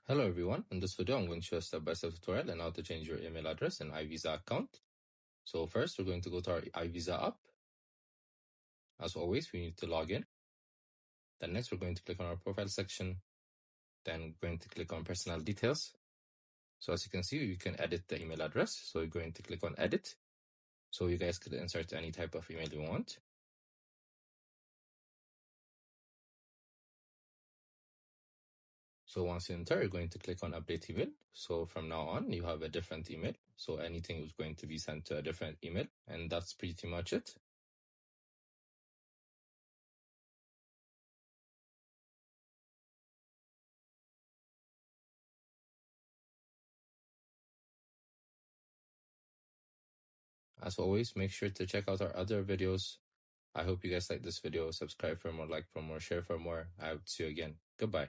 Hello everyone, in this video I'm going to show a step-by-step tutorial on how to change your email address in iVisa account. So first we're going to go to our iVisa app. As always, we need to log in. Then next we're going to click on our profile section. Then we're going to click on personal details. So as you can see, you can edit the email address. So you're going to click on edit. So you guys could insert any type of email you want. So once you enter, you're going to click on update email. So from now on, you have a different email. So anything is going to be sent to a different email. And that's pretty much it. As always, make sure to check out our other videos. I hope you guys like this video. Subscribe for more, like for more, share for more. I hope to see you again. Goodbye.